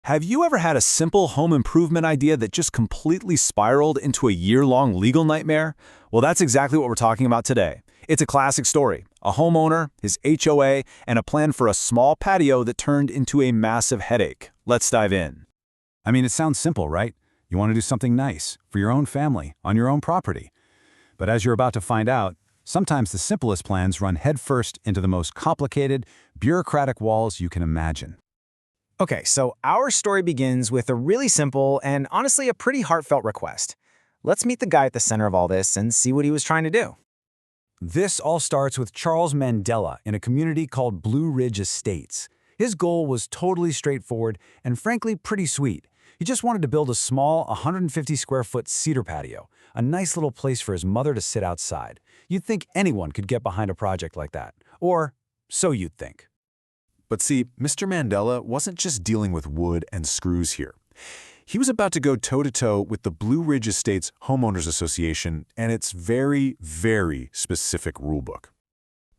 Have you ever had a simple home improvement idea that just completely spiraled into a year-long legal nightmare? Well, that's exactly what we're talking about today. It's a classic story. A homeowner, his HOA, and a plan for a small patio that turned into a massive headache. Let's dive in. I mean, it sounds simple, right? You want to do something nice for your own family on your own property. But as you're about to find out, sometimes the simplest plans run headfirst into the most complicated, bureaucratic walls you can imagine. Okay, so our story begins with a really simple and honestly a pretty heartfelt request. Let's meet the guy at the center of all this and see what he was trying to do. This all starts with Charles Mandela in a community called Blue Ridge Estates. His goal was totally straightforward and frankly pretty sweet. He just wanted to build a small 150-square-foot cedar patio, a nice little place for his mother to sit outside. You'd think anyone could get behind a project like that. Or so you'd think. But see, Mr. Mandela wasn't just dealing with wood and screws here. He was about to go toe-to-toe with the Blue Ridge Estates Homeowners Association and its very, very specific rulebook.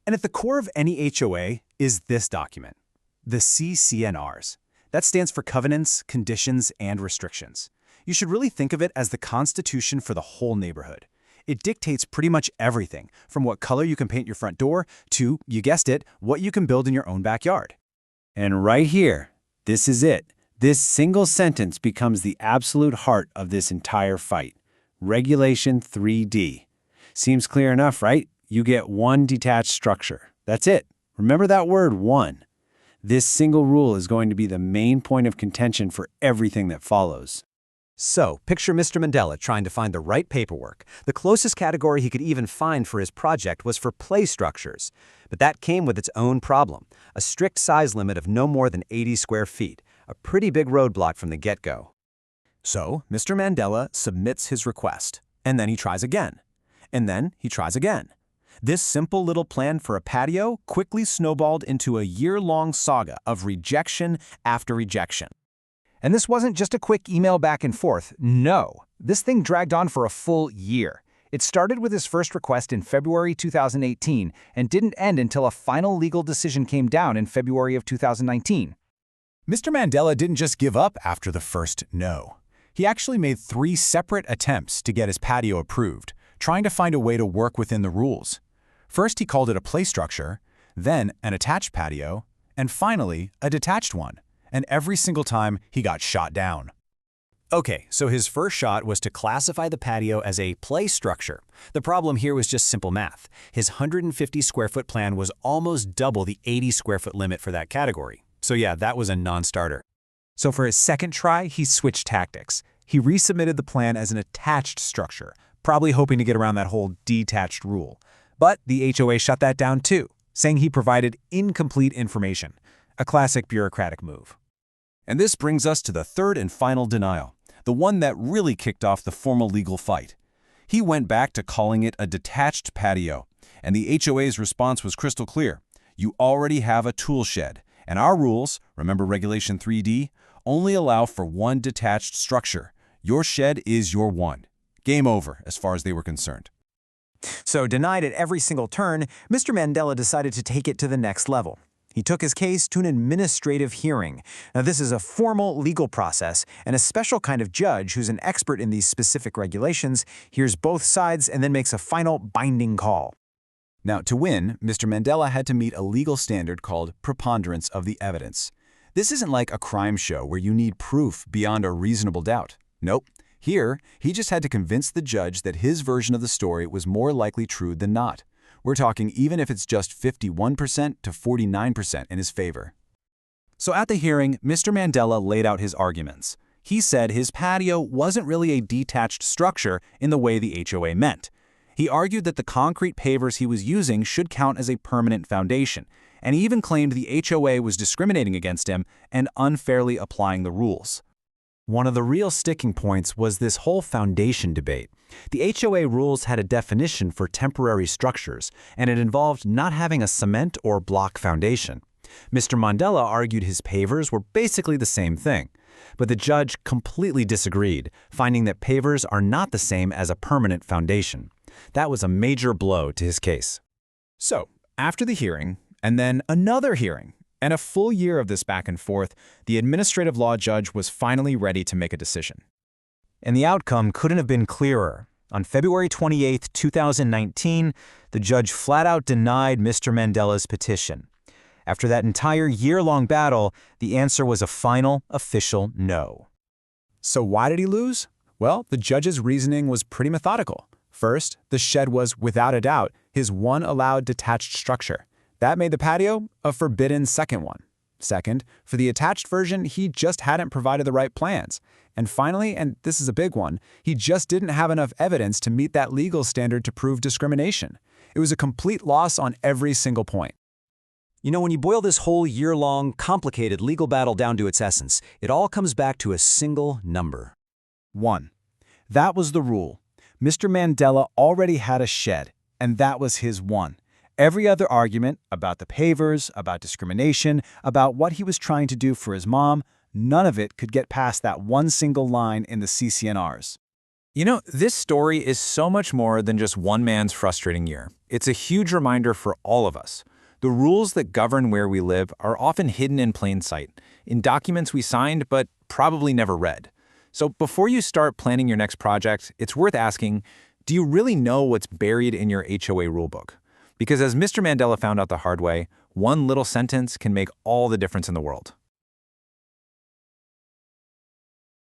And at the core of any HOA is this document, the CC&Rs. That stands for Covenants, Conditions, and Restrictions. You should really think of it as the constitution for the whole neighborhood. It dictates pretty much everything, from what color you can paint your front door to, you guessed it, what you can build in your own backyard. And right here, this is it. This single sentence becomes the absolute heart of this entire fight. Regulation 3D. Seems clear enough, right? You get one detached structure. That's it. Remember that word, one. This single rule is going to be the main point of contention for everything that follows. So, picture Mr. Mandela trying to find the right paperwork. The closest category he could even find for his project was for play structures. But that came with its own problem, a strict size limit of no more than 80 square feet, a pretty big roadblock from the get-go. So, Mr. Mandela submits his request, and then he tries again. And then he tries again. This simple little plan for a patio quickly snowballed into a year-long saga of rejection after rejection. And this wasn't just a quick email back and forth. No, this thing dragged on for a full year. It started with his first request in February 2018 and didn't end until a final legal decision came down in February of 2019. Mr. Mandela didn't just give up after the first no. He actually made 3 separate attempts to get his patio approved, trying to find a way to work within the rules. First, he called it a play structure, then an attached patio, and finally, a detached one. And every single time, he got shot down. Okay, so his first shot was to classify the patio as a play structure. The problem here was just simple math. His 150-square-foot plan was almost double the 80-square-foot limit for that category. So yeah, that was a non-starter. So for his second try, he switched tactics. He resubmitted the plan as an attached structure, probably hoping to get around that whole detached rule. But the HOA shut that down too, saying he provided incomplete information, a classic bureaucratic move. And this brings us to the third and final denial, the one that really kicked off the formal legal fight. He went back to calling it a detached patio, and the HOA's response was crystal clear. You already have a tool shed, and our rules, remember Regulation 3D, only allow for one detached structure. Your shed is your one. Game over, as far as they were concerned. So denied at every single turn, Mr. Mandela decided to take it to the next level. He took his case to an administrative hearing. Now, this is a formal legal process, and a special kind of judge who's an expert in these specific regulations hears both sides and then makes a final binding call. Now, to win, Mr. Mandela had to meet a legal standard called preponderance of the evidence. This isn't like a crime show where you need proof beyond a reasonable doubt. Nope. Here, he just had to convince the judge that his version of the story was more likely true than not. We're talking even if it's just 51% to 49% in his favor. So at the hearing, Mr. Mandela laid out his arguments. He said his patio wasn't really a detached structure in the way the HOA meant. He argued that the concrete pavers he was using should count as a permanent foundation, and he even claimed the HOA was discriminating against him and unfairly applying the rules. One of the real sticking points was this whole foundation debate. The HOA rules had a definition for temporary structures, and it involved not having a cement or block foundation. Mr. Mandela argued his pavers were basically the same thing, but the judge completely disagreed, finding that pavers are not the same as a permanent foundation. That was a major blow to his case. So, after the hearing, and then another hearing, And a full year of this back and forth, the administrative law judge was finally ready to make a decision. And the outcome couldn't have been clearer. On February 28, 2019, the judge flat out denied Mr. Mandela's petition. After that entire year-long battle, the answer was a final, official no. So why did he lose? Well, the judge's reasoning was pretty methodical. First, the shed was, without a doubt, his one allowed detached structure. That made the patio a forbidden second one. Second, for the attached version, he just hadn't provided the right plans. And finally, and this is a big one, he just didn't have enough evidence to meet that legal standard to prove discrimination. It was a complete loss on every single point. You know, when you boil this whole year-long, complicated legal battle down to its essence, it all comes back to a single number. 1. That was the rule. Mr. Mandela already had a shed, and that was his one. Every other argument about the pavers, about discrimination, about what he was trying to do for his mom, none of it could get past that one single line in the CC&Rs. You know, this story is so much more than just one man's frustrating year. It's a huge reminder for all of us. The rules that govern where we live are often hidden in plain sight, in documents we signed but probably never read. So before you start planning your next project, it's worth asking, do you really know what's buried in your HOA rulebook? Because as Mr. Mandela found out the hard way, one little sentence can make all the difference in the world.